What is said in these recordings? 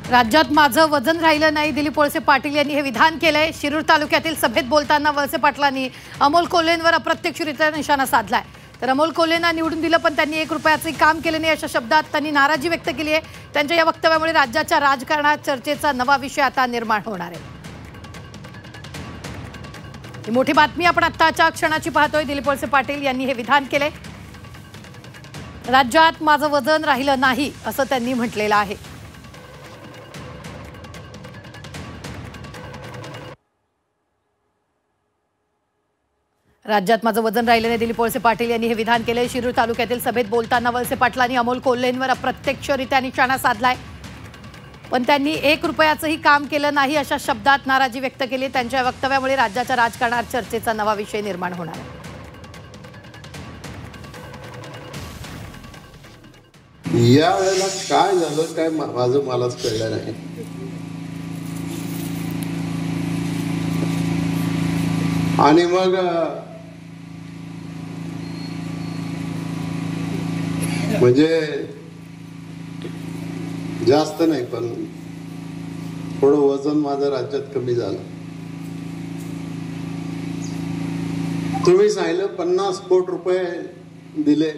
राज्यात माझं वजन राहिलं नाही, दिलीप वळसे पाटील यांनी हे विधान केलंय। शिरूर तालुक्यातील सभेत बोलताना वळसे पाटलांनी अमोल कोल्हेंवर अप्रत्यक्षरित्या निशाणा साधलाय। तर अमोल कोल्हेंना निवडून दिलं पण त्यांनी 1 रुपयाचे काम केले नाही अशा शब्दात त्यांनी नाराजी व्यक्त केली आहे। त्यांच्या या वक्तव्यामुळे राज्याच्या राजकारणात चर्चेचा नवा विषय आता निर्माण होणार आहे। ही मोठी बातमी आपण आत्ताच्या क्षणाची पाहतोय। दिलीप वळसे पाटील यांनी हे विधान केले। राज्यात माझं वजन राहिलं नाही असं त्यांनी म्हटलेलं आहे। राज्यात माझं वजन राहिलं नाही, दिलीप वळसे पाटील यांनी हे विधान केले। शिरूर तालुक्यातील सभेत बोलताना वळसे पाटलांनी अमोल कोल्हेंवर अप्रत्यक्षरित्या निशाणा साधलाय पण त्यांनी 1 रुपयाचंही काम केलं नाही अशा शब्दात नाराजी व्यक्त केली। त्यांच्या वक्तव्यामुळे राज्याच्या राजकारणात चर्चेचा नवा विषय निर्माण होणार आहे। या वेळेला काय झालं काय माझं मलाच कळलं नाही। आणि मग म्हणजे जास्त नाही पण थोडं वजन माझं राज्यात कमी झालं। तुम्ही सांगितलं 50 कोटी रुपये दिले,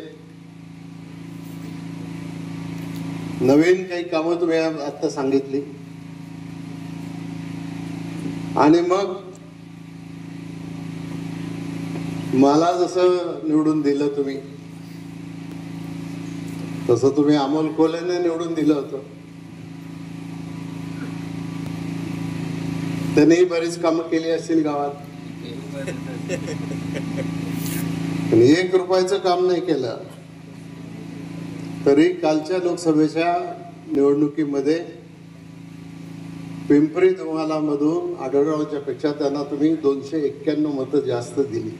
नवीन काही कामं तुम्ही आता सांगितली आणि मग मला जसं निवडून दिलं तुम्ही तसं तुम्ही अमोल कोल्हेने निवडून दिलं होतं। त्यांनी बरीच कामं केली असतील गावात पण 1 रुपयाचं काम नाही केलं। तरी कालच्या लोकसभेच्या निवडणुकीमध्ये पिंपरी धुमाला मधून आढळरावच्या पेक्षा त्यांना तुम्ही 291 मतं जास्त दिली।